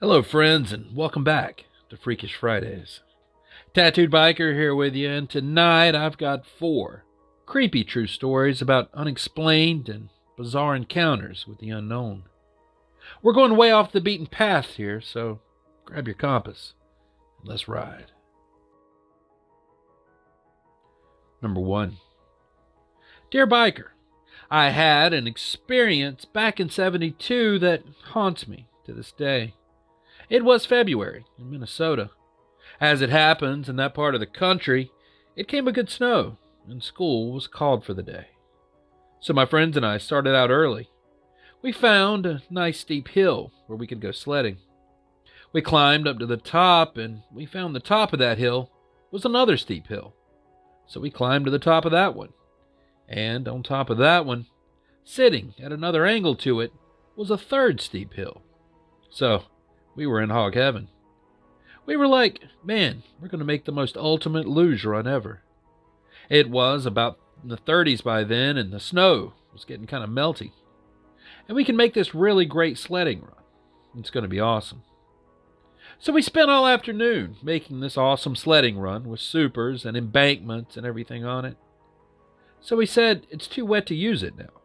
Hello, friends, and welcome back to Freakish Fridays. Tattooed Biker here with you, and tonight I've got 4 creepy true stories about unexplained and bizarre encounters with the unknown. We're going way off the beaten path here, so grab your compass and let's ride. Number 1. Dear Biker, I had an experience back in '72 that haunts me to this day. It was February in Minnesota. As it happens in that part of the country, it came a good snow, and school was called for the day. So my friends and I started out early. We found a nice steep hill where we could go sledding. We climbed up to the top, and we found the top of that hill was another steep hill. So we climbed to the top of that one. And on top of that one, sitting at another angle to it, was a third steep hill. So we were in hog heaven. We were like, man, we're going to make the most ultimate luge run ever. It was about in the 30s by then, and the snow was getting kind of melty. And we can make this really great sledding run. It's going to be awesome. So we spent all afternoon making this awesome sledding run with supers and embankments and everything on it. So we said, it's too wet to use it now.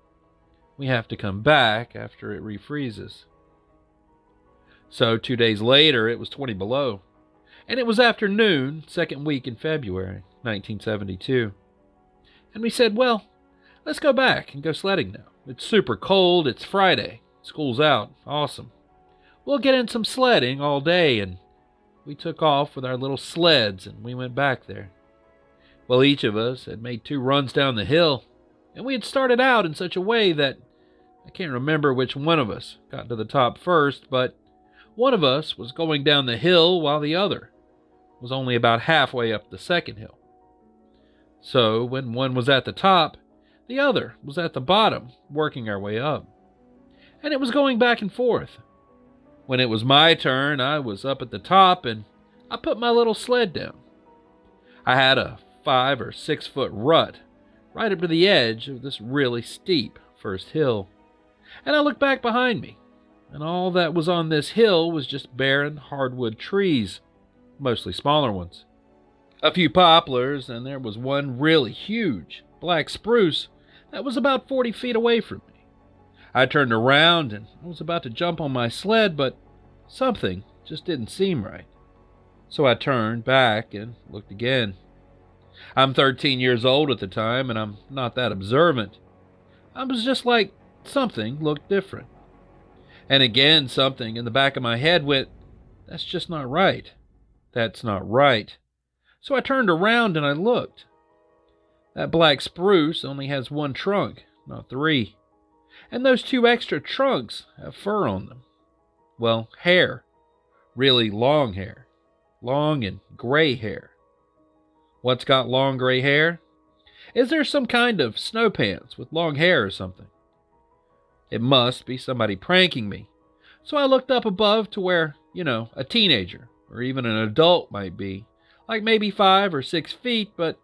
We have to come back after it refreezes. So 2 days later, it was 20 below. And it was afternoon, second week in February, 1972. And we said, well, let's go back and go sledding now. It's super cold, it's Friday, school's out, awesome. We'll get in some sledding all day, and we took off with our little sleds and we went back there. Well, each of us had made 2 runs down the hill, and we had started out in such a way that I can't remember which one of us got to the top first, but one of us was going down the hill while the other was only about halfway up the second hill. So when one was at the top, the other was at the bottom, working our way up. And it was going back and forth. When it was my turn, I was up at the top and I put my little sled down. I had a 5 or 6 foot rut right up to the edge of this really steep first hill. And I looked back behind me, and all that was on this hill was just barren hardwood trees, mostly smaller ones. A few poplars, and there was one really huge black spruce that was about 40 feet away from me. I turned around and I was about to jump on my sled, but something just didn't seem right. So I turned back and looked again. I'm 13 years old at the time, and I'm not that observant. I was just like, something looked different. And again, something in the back of my head went, that's just not right. That's not right. So I turned around and I looked. That black spruce only has 1 trunk, not 3. And those 2 extra trunks have fur on them. Well, hair. Really long hair. Long and gray hair. What's got long gray hair? Is there some kind of snow pants with long hair or something? It must be somebody pranking me. So I looked up above to where, a teenager or even an adult might be, like maybe 5 or 6 feet, but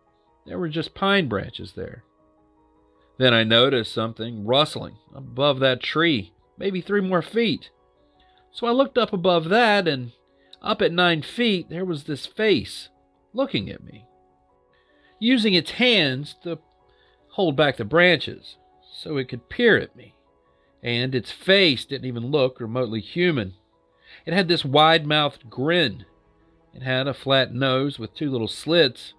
there were just pine branches there. Then I noticed something rustling above that tree, maybe 3 more feet. So I looked up above that, and up at 9 feet, there was this face looking at me, using its hands to hold back the branches so it could peer at me. And its face didn't even look remotely human. It had this wide-mouthed grin. It had a flat nose with 2 little slits.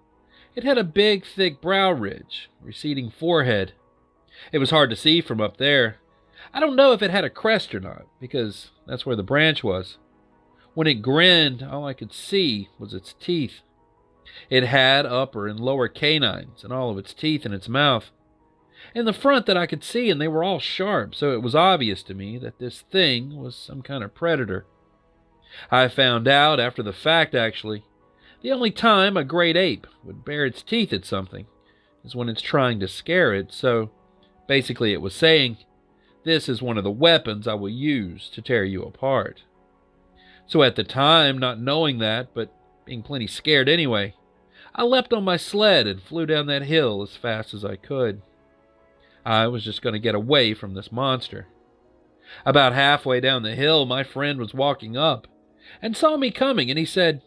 It had a big, thick brow ridge, receding forehead. It was hard to see from up there. I don't know if it had a crest or not, because that's where the branch was. When it grinned, all I could see was its teeth. It had upper and lower canines and all of its teeth in its mouth. In the front that I could see, and they were all sharp, so it was obvious to me that this thing was some kind of predator. I found out after the fact, actually, the only time a great ape would bare its teeth at something is when it's trying to scare it, so basically it was saying, this is one of the weapons I will use to tear you apart. So at the time, not knowing that, but being plenty scared anyway, I leapt on my sled and flew down that hill as fast as I could. I was just going to get away from this monster. About halfway down the hill, my friend was walking up, and saw me coming, and he said,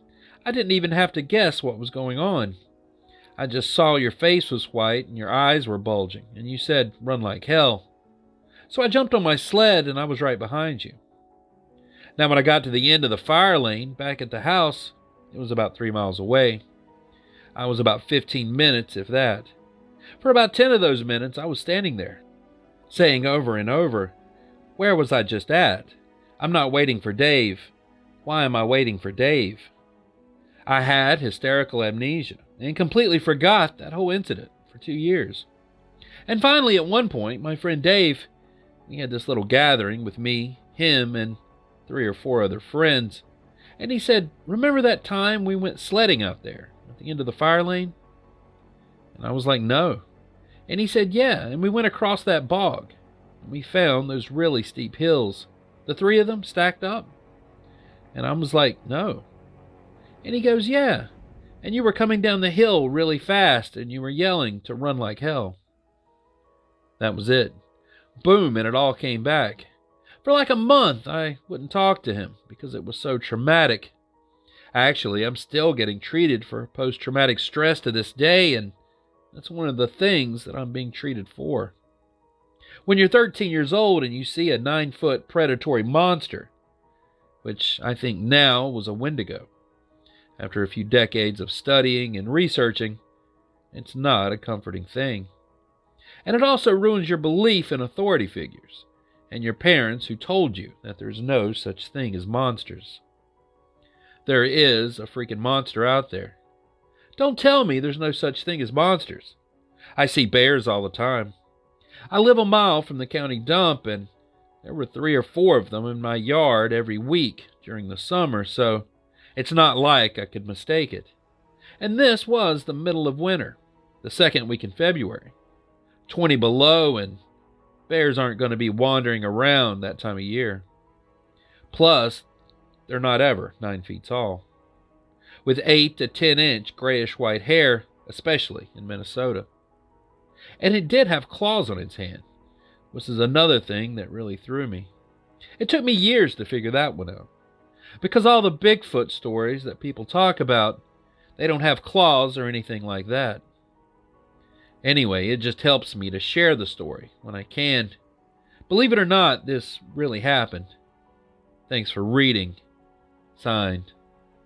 I didn't even have to guess what was going on. I just saw your face was white and your eyes were bulging, and you said, run like hell. So I jumped on my sled and I was right behind you. Now when I got to the end of the fire lane, back at the house, it was about 3 miles away. I was about 15 minutes, if that. For about 10 of those minutes, I was standing there, saying over and over, where was I just at? I'm not waiting for Dave. Why am I waiting for Dave? I had hysterical amnesia and completely forgot that whole incident for 2 years. And finally, at one point, my friend Dave, we had this little gathering with me, him, and 3 or 4 other friends. And he said, remember that time we went sledding out there at the end of the fire lane? And I was like, no. And he said, yeah, and we went across that bog. And we found those really steep hills, the 3 of them stacked up. And I was like, no. And he goes, yeah, and you were coming down the hill really fast and you were yelling to run like hell. That was it. Boom, and it all came back. For like a month, I wouldn't talk to him because it was so traumatic. Actually, I'm still getting treated for post-traumatic stress to this day, and that's one of the things that I'm being treated for. When you're 13 years old and you see a 9-foot predatory monster, which I think now was a Wendigo, after a few decades of studying and researching, it's not a comforting thing. And it also ruins your belief in authority figures and your parents who told you that there's no such thing as monsters. There is a freaking monster out there. Don't tell me there's no such thing as monsters. I see bears all the time. I live a mile from the county dump, and there were 3 or 4 of them in my yard every week during the summer, so it's not like I could mistake it. And this was the middle of winter, the second week in February. 20 below, and bears aren't going to be wandering around that time of year. Plus, they're not ever 9 feet tall, with 8 to 10 inch grayish-white hair, especially in Minnesota. And it did have claws on its hand, which is another thing that really threw me. It took me years to figure that one out, because all the Bigfoot stories that people talk about, they don't have claws or anything like that. Anyway, it just helps me to share the story when I can. Believe it or not, this really happened. Thanks for reading. Signed,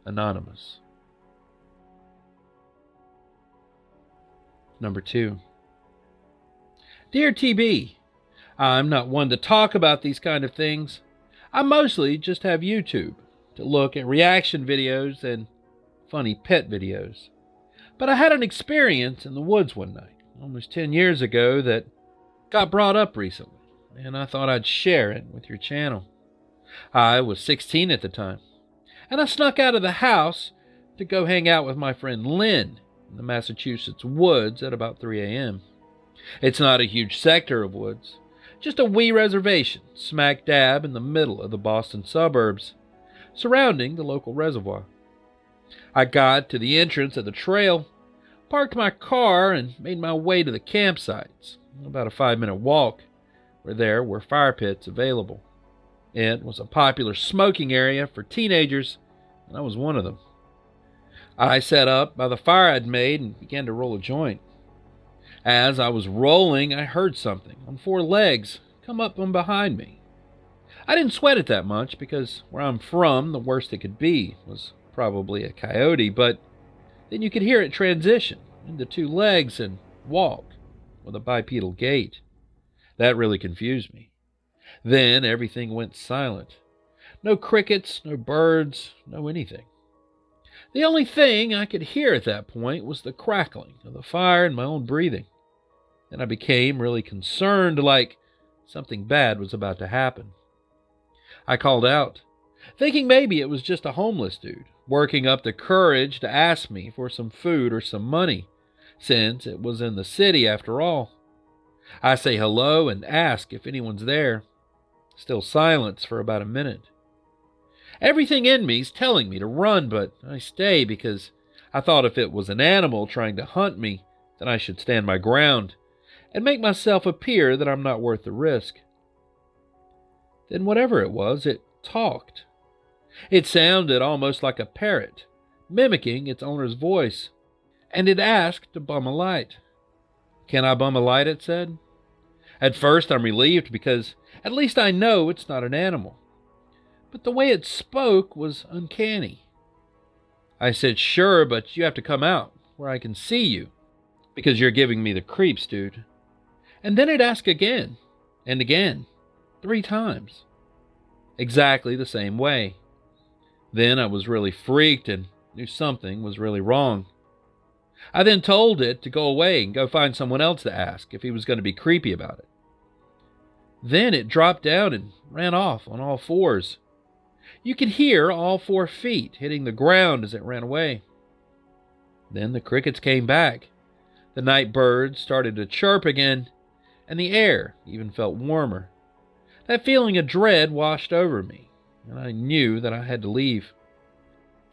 Anonymous. Number 2. Dear TB, I'm not one to talk about these kind of things. I mostly just have YouTube to look at reaction videos and funny pet videos. But I had an experience in the woods one night, almost 10 years ago, that got brought up recently, and I thought I'd share it with your channel. I was 16 at the time, and I snuck out of the house to go hang out with my friend Lynn in the Massachusetts woods at about 3 a.m. It's not a huge sector of woods, just a wee reservation smack dab in the middle of the Boston suburbs, surrounding the local reservoir. I got to the entrance of the trail, parked my car, and made my way to the campsites, about a 5-minute walk, where there were fire pits available. It was a popular smoking area for teenagers, and I was one of them. I sat up by the fire I'd made and began to roll a joint. As I was rolling, I heard something on 4 legs come up from behind me. I didn't sweat it that much because where I'm from, the worst it could be was probably a coyote, but then you could hear it transition into 2 legs and walk with a bipedal gait. That really confused me. Then everything went silent. No crickets, no birds, no anything. The only thing I could hear at that point was the crackling of the fire and my own breathing. Then I became really concerned, like something bad was about to happen. I called out, thinking maybe it was just a homeless dude working up the courage to ask me for some food or some money, since it was in the city after all. I say hello and ask if anyone's there. Still silence for about a minute. Everything in me's telling me to run, but I stay because I thought if it was an animal trying to hunt me, then I should stand my ground and make myself appear that I'm not worth the risk. Then whatever it was, it talked. It sounded almost like a parrot, mimicking its owner's voice, and it asked to bum a light. "Can I bum a light?" it said. At first I'm relieved because at least I know it's not an animal. But the way it spoke was uncanny. I said, "Sure, but you have to come out where I can see you, because you're giving me the creeps, dude." And then it asked again, and again, 3 times. Exactly the same way. Then I was really freaked and knew something was really wrong. I then told it to go away and go find someone else to ask if he was going to be creepy about it. Then it dropped down and ran off on all fours. You could hear all 4 feet hitting the ground as it ran away. Then the crickets came back. The night birds started to chirp again, and the air even felt warmer. That feeling of dread washed over me, and I knew that I had to leave.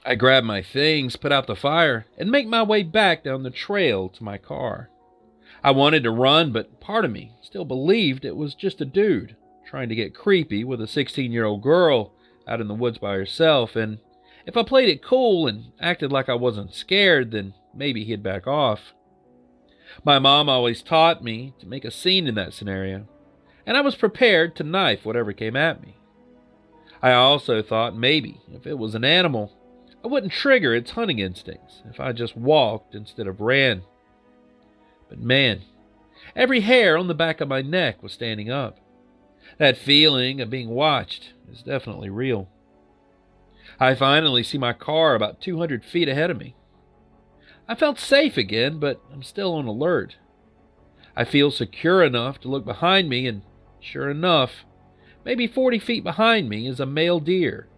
I grabbed my things, put out the fire, and make my way back down the trail to my car. I wanted to run, but part of me still believed it was just a dude trying to get creepy with a 16-year-old girl out in the woods by herself, and if I played it cool and acted like I wasn't scared, then maybe he'd back off. My mom always taught me to make a scene in that scenario, and I was prepared to knife whatever came at me. I also thought maybe if it was an animal, I wouldn't trigger its hunting instincts if I just walked instead of ran. But man, every hair on the back of my neck was standing up. That feeling of being watched is definitely real. I finally see my car about 200 feet ahead of me. I felt safe again, but I'm still on alert. I feel secure enough to look behind me, and sure enough, maybe 40 feet behind me is a male deer,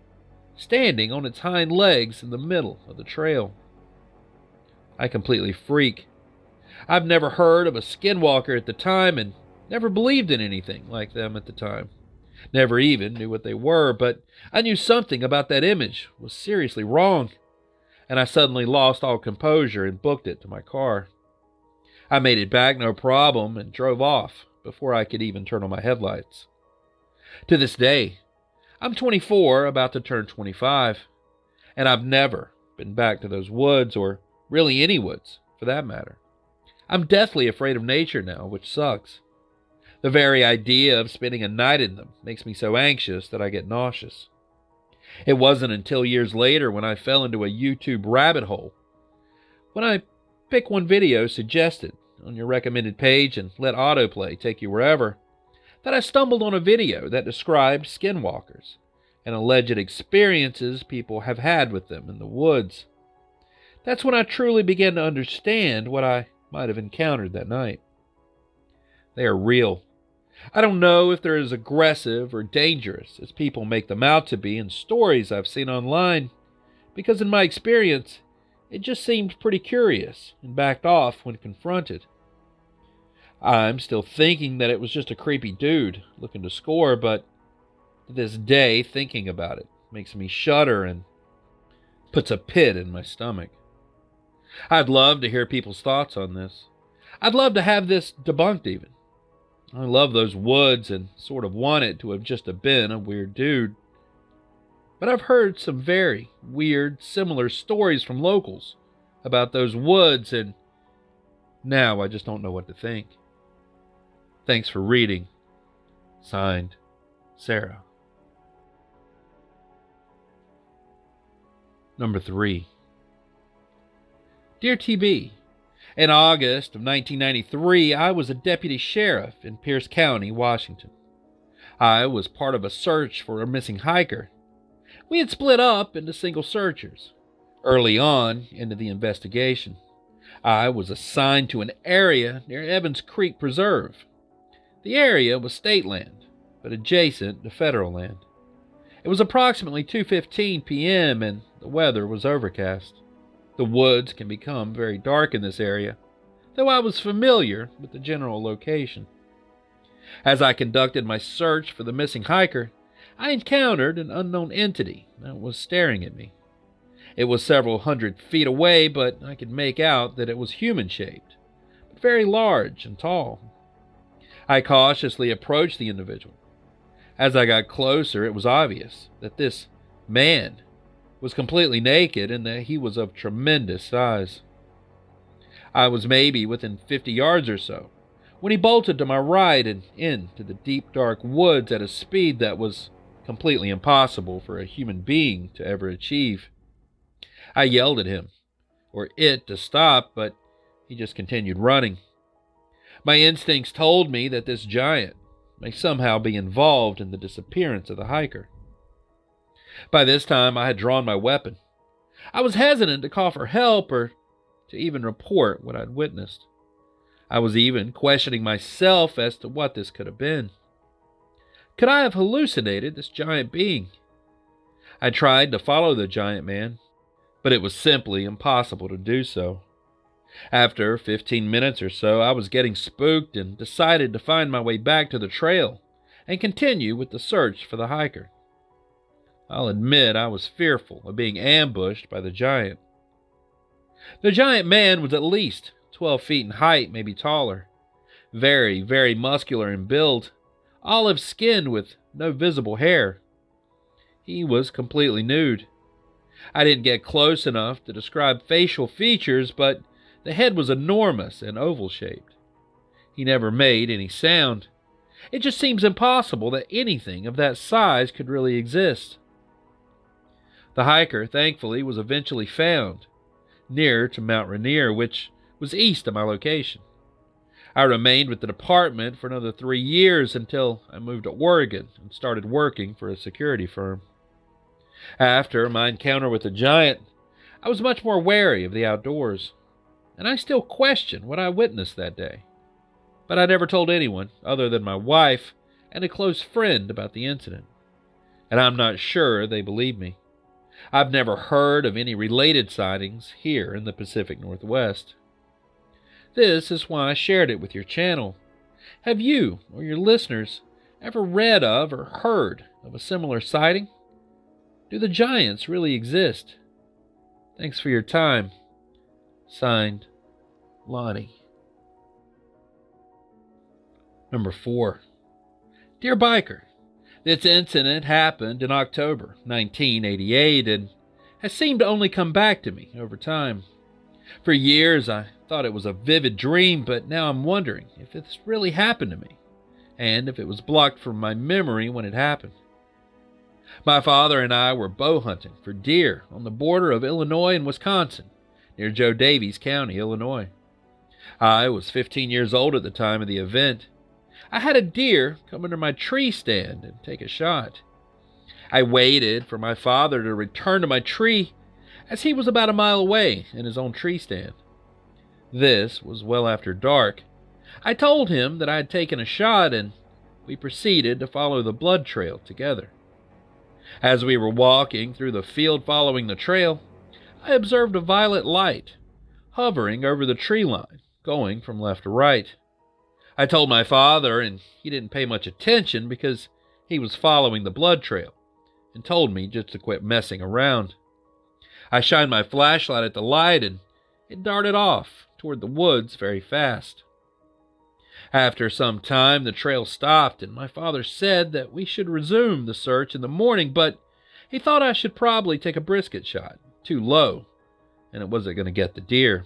standing on its hind legs in the middle of the trail. I completely freak. I've never heard of a skinwalker at the time and never believed in anything like them at the time. Never even knew what they were, but I knew something about that image was seriously wrong, and I suddenly lost all composure and booked it to my car. I made it back no problem and drove off before I could even turn on my headlights. To this day, I'm 24, about to turn 25, and I've never been back to those woods, or really any woods, for that matter. I'm deathly afraid of nature now, which sucks. The very idea of spending a night in them makes me so anxious that I get nauseous. It wasn't until years later when I fell into a YouTube rabbit hole, when I pick one video suggested on your recommended page and let autoplay take you wherever, that I stumbled on a video that described skinwalkers and alleged experiences people have had with them in the woods. That's when I truly began to understand what I might have encountered that night. They are real. I don't know if they're as aggressive or dangerous as people make them out to be in stories I've seen online, because in my experience, it just seemed pretty curious and backed off when confronted. I'm still thinking that it was just a creepy dude looking to score, but to this day, thinking about it makes me shudder and puts a pit in my stomach. I'd love to hear people's thoughts on this. I'd love to have this debunked even. I love those woods and sort of want it to have just been a weird dude. But I've heard some very weird, similar stories from locals about those woods, and now I just don't know what to think. Thanks for reading. Signed, Sarah. Number 3. Dear TB, in August of 1993, I was a deputy sheriff in Pierce County, Washington. I was part of a search for a missing hiker. We had split up into single searchers. Early on into the investigation, I was assigned to an area near Evans Creek Preserve. The area was state land, but adjacent to federal land. It was approximately 2:15 p.m. and the weather was overcast. The woods can become very dark in this area, though I was familiar with the general location. As I conducted my search for the missing hiker, I encountered an unknown entity that was staring at me. It was several hundred feet away, but I could make out that it was human-shaped, but very large and tall. I cautiously approached the individual. As I got closer, it was obvious that this man was completely naked and that he was of tremendous size. I was maybe within 50 yards or so when he bolted to my right and into the deep dark woods at a speed that was completely impossible for a human being to ever achieve. I yelled at him, or it, to stop, but he just continued running. My instincts told me that this giant may somehow be involved in the disappearance of the hiker. By this time, I had drawn my weapon. I was hesitant to call for help or to even report what I'd witnessed. I was even questioning myself as to what this could have been. Could I have hallucinated this giant being? I tried to follow the giant man, but it was simply impossible to do so. After 15 minutes or so, I was getting spooked and decided to find my way back to the trail and continue with the search for the hiker. I'll admit I was fearful of being ambushed by the giant. The giant man was at least 12 feet in height, maybe taller. Very, very muscular in build, olive-skinned with no visible hair. He was completely nude. I didn't get close enough to describe facial features, but the head was enormous and oval-shaped. He never made any sound. It just seems impossible that anything of that size could really exist. The hiker, thankfully, was eventually found, near to Mount Rainier, which was east of my location. I remained with the department for another 3 years until I moved to Oregon and started working for a security firm. After my encounter with the giant, I was much more wary of the outdoors, and I still question what I witnessed that day. But I never told anyone other than my wife and a close friend about the incident, and I'm not sure they believe me. I've never heard of any related sightings here in the Pacific Northwest. This is why I shared it with your channel. Have you or your listeners ever read of or heard of a similar sighting? Do the giants really exist? Thanks for your time. Signed, Lonnie. Number 4. Dear Biker, this incident happened in October 1988 and has seemed to only come back to me over time. For years I thought it was a vivid dream, but now I'm wondering if this really happened to me, and if it was blocked from my memory when it happened. My father and I were bow hunting for deer on the border of Illinois and Wisconsin, near Joe Daviess County, Illinois. I was 15 years old at the time of the event. I had a deer come under my tree stand and take a shot. I waited for my father to return to my tree, as he was about a mile away in his own tree stand. This was well after dark. I told him that I had taken a shot, and we proceeded to follow the blood trail together. As we were walking through the field following the trail, I observed a violet light hovering over the tree line, going from left to right. I told my father, and he didn't pay much attention because he was following the blood trail, and told me just to quit messing around. I shined my flashlight at the light, and it darted off toward the woods very fast. After some time, the trail stopped, and my father said that we should resume the search in the morning, but he thought I should probably take a brisket shot, too low, and it wasn't going to get the deer.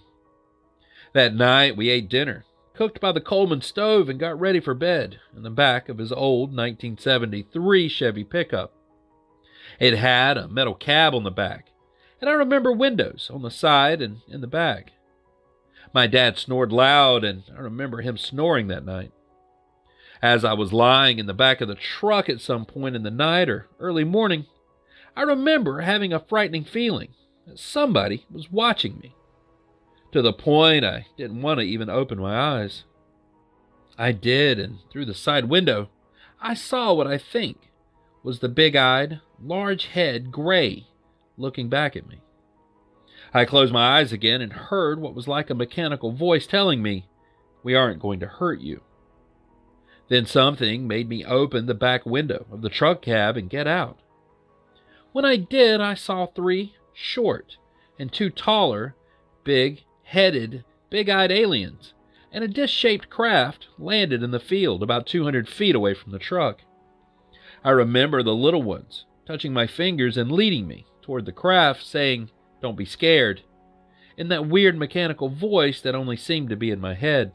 That night, we ate dinner, cooked by the Coleman stove, and got ready for bed in the back of his old 1973 Chevy pickup. It had a metal cab on the back, and I remember windows on the side and in the back. My dad snored loud, and I remember him snoring that night. As I was lying in the back of the truck at some point in the night or early morning, I remember having a frightening feeling that somebody was watching me, to the point I didn't want to even open my eyes. I did, and through the side window, I saw what I think was the big-eyed, large-head gray looking back at me. I closed my eyes again and heard what was like a mechanical voice telling me, "We aren't going to hurt you." Then something made me open the back window of the truck cab and get out. When I did, I saw 3 short and 2 taller, big-headed, big-eyed aliens, and a disc-shaped craft landed in the field about 200 feet away from the truck. I remember the little ones touching my fingers and leading me toward the craft, saying, "Don't be scared," in that weird mechanical voice that only seemed to be in my head.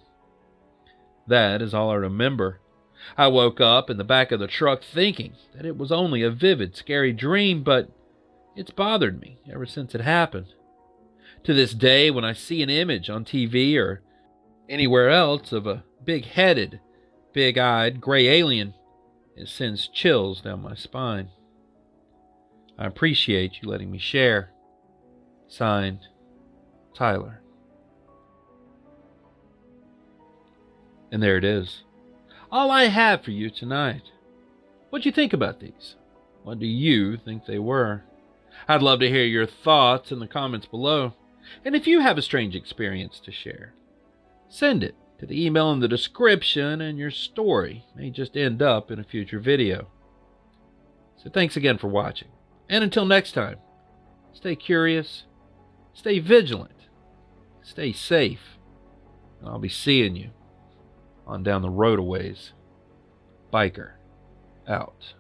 That is all I remember. I woke up in the back of the truck thinking that it was only a vivid, scary dream, but it's bothered me ever since it happened. To this day, when I see an image on TV or anywhere else of a big-headed, big-eyed, gray alien, it sends chills down my spine. I appreciate you letting me share. Signed, Tyler. And there it is. All I have for you tonight. What'd you think about these? What do you think they were? I'd love to hear your thoughts in the comments below. And if you have a strange experience to share, send it to the email in the description, and your story may just end up in a future video. So thanks again for watching. And until next time, stay curious, stay vigilant, stay safe, and I'll be seeing you on down the road a ways. Biker out.